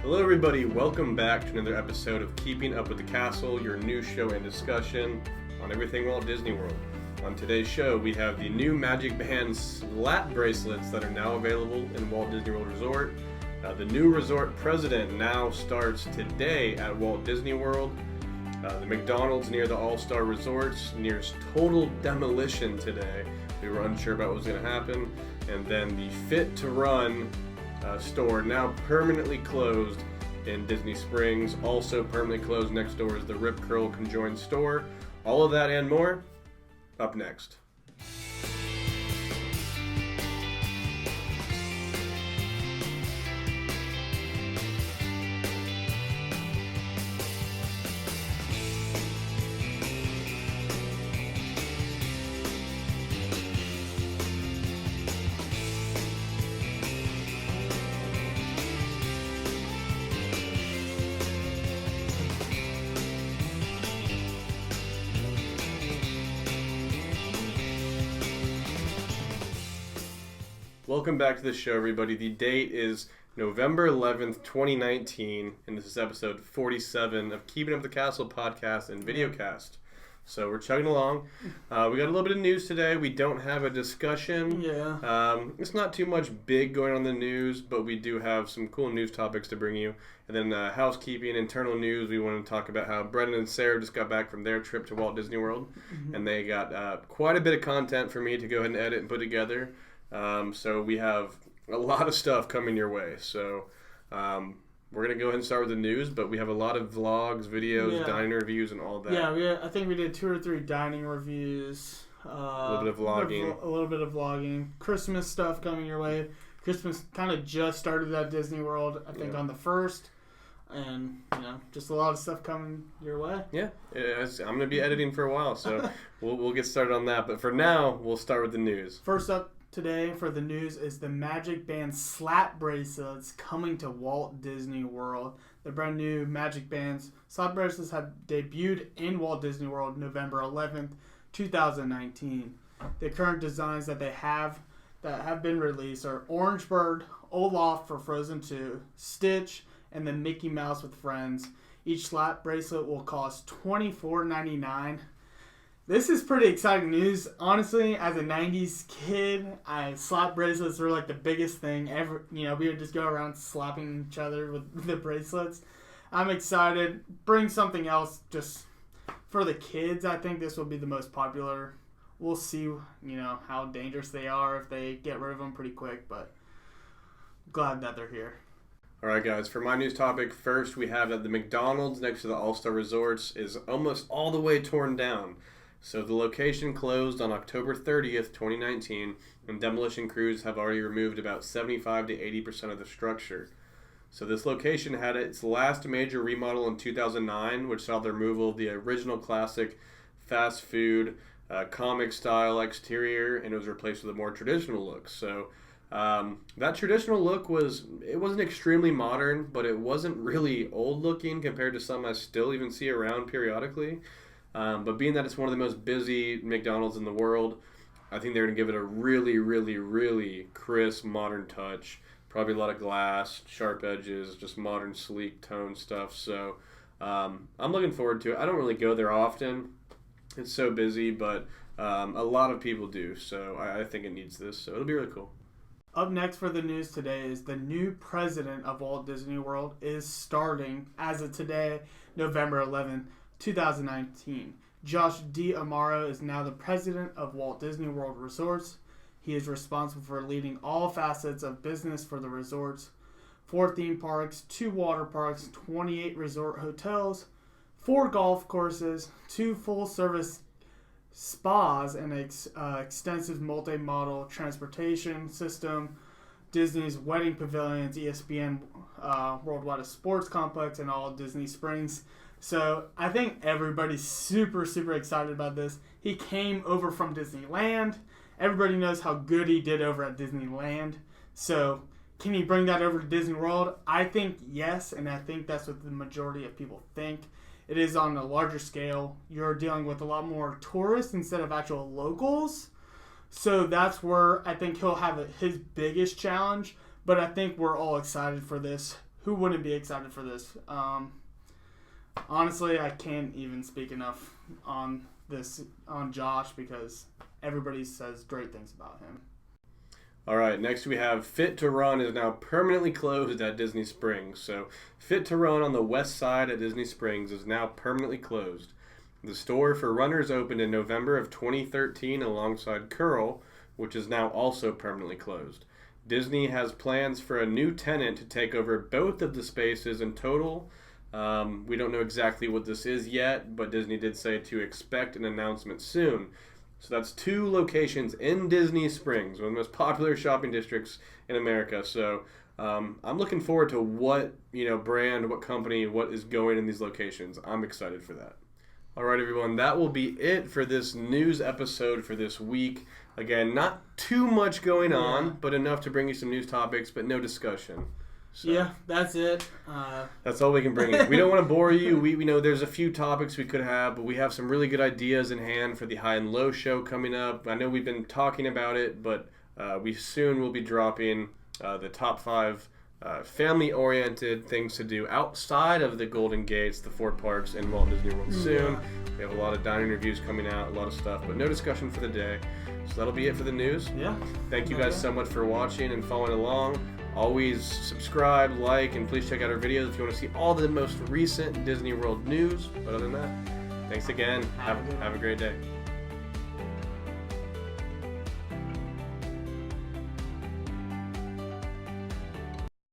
Hello everybody, welcome back to another episode of Keeping Up with the Castle, your new show and discussion on everything Walt Disney World. On today's show, we have the new Magic Band slap bracelets that are now available in Walt Disney World Resort. The new resort president now starts today at Walt Disney World. The McDonald's near the All-Star Resorts nears total demolition today. We were unsure about what was going to happen. And then the Fit to Run store now permanently closed in Disney Springs. Also permanently closed next door is the Rip Curl conjoined store. All of that and more up next. Welcome back to the show, everybody. The date is November 11th, 2019, and this is episode 47 of Keeping Up with the Castle podcast and videocast. So we're chugging along. We got a little bit of news today. We don't have a discussion. It's not too much big going on in the news, but we do have some cool news topics to bring you. And then housekeeping, internal news, we want to talk about how Brendan and Sarah just got back from their trip to Walt Disney World, and they got quite a bit of content for me to go ahead and edit and put together. So we have a lot of stuff coming your way. So we're going to go ahead and start with the news, but we have a lot of vlogs, videos, dining reviews, and all that. Yeah, I think we did 2 or 3 dining reviews. A little bit of vlogging. A little bit of vlogging. Christmas stuff coming your way. Christmas kind of just started at Disney World, I think, on the 1st. And, just a lot of stuff coming your way. Yeah, I'm going to be editing for a while, so we'll get started on that. But for now, we'll start with the news. First up today for the news is the Magic Band slap bracelets coming to Walt Disney World. The brand new Magic Bands slap bracelets have debuted in Walt Disney World November 11th, 2019. The current designs that have been released are Orange Bird, Olaf for Frozen 2, Stitch, and the Mickey Mouse with Friends. Each slap bracelet will cost $24.99. This is pretty exciting news. Honestly, as a 90s kid, slap bracelets were like the biggest thing ever. We would just go around slapping each other with the bracelets. I'm excited. Bring something else just for the kids. I think this will be the most popular. We'll see, how dangerous they are if they get rid of them pretty quick, but glad that they're here. All right, guys, for my news topic, first we have that the McDonald's next to the All-Star Resorts is almost all the way torn down. So the location closed on October 30th, 2019, and demolition crews have already removed about 75 to 80% of the structure. So this location had its last major remodel in 2009, which saw the removal of the original classic fast food, comic-style exterior, and it was replaced with a more traditional look. So that traditional look wasn't extremely modern, but it wasn't really old-looking compared to some I still even see around periodically. But being that it's one of the most busy McDonald's in the world, I think they're going to give it a really, really, really crisp, modern touch. Probably a lot of glass, sharp edges, just modern, sleek tone stuff. So I'm looking forward to it. I don't really go there often. It's so busy, but a lot of people do. So I think it needs this. So it'll be really cool. Up next for the news today is the new president of Walt Disney World is starting as of today, November 11th. 2019. Josh D'Amaro is now the president of Walt Disney World Resorts. He is responsible for leading all facets of business for the resorts. 4 theme parks, 2 water parks, 28 resort hotels, 4 golf courses, 2 full-service spas, and an extensive multi-model transportation system, Disney's wedding pavilions, ESPN Worldwide Sports Complex, and all Disney Springs. So I think everybody's super, super excited about this. He came over from Disneyland. Everybody knows how good he did over at Disneyland. So can he bring that over to Disney World? I think yes, and I think that's what the majority of people think. It is on a larger scale. You're dealing with a lot more tourists instead of actual locals. So that's where I think he'll have his biggest challenge. But I think we're all excited for this. who wouldn't be excited for this? Honestly, I can't even speak enough on Josh because everybody says great things about him. All right, next we have Fit to Run is now permanently closed at Disney Springs. So Fit to Run on the west side at Disney Springs is now permanently closed. The store for runners opened in November of 2013 alongside Curl, which is now also permanently closed. Disney has plans for a new tenant to take over both of the spaces in total. We don't know exactly what this is yet, but Disney did say to expect an announcement soon. So that's 2 locations in Disney Springs, one of the most popular shopping districts in America. So I'm looking forward to what brand, what company, what is going in these locations. I'm excited for that. All right, everyone, that will be it for this news episode for this week. Again, not too much going on, but enough to bring you some news topics, but no discussion. So, yeah, that's it. That's all we can bring you. We don't want to bore you. We know there's a few topics we could have, but we have some really good ideas in hand for the High and Low show coming up. I know we've been talking about it, but we soon will be dropping the top 5 family-oriented things to do outside of the Golden Gates, the 4 parks, and Walt Disney World soon. Yeah. We have a lot of dining reviews coming out, a lot of stuff, but no discussion for the day. So that'll be it for the news. Yeah. Thank you guys so much for watching and following along. Always subscribe, like, and please check out our videos if you want to see all the most recent Disney World news. But other than that, thanks again. Have a great day.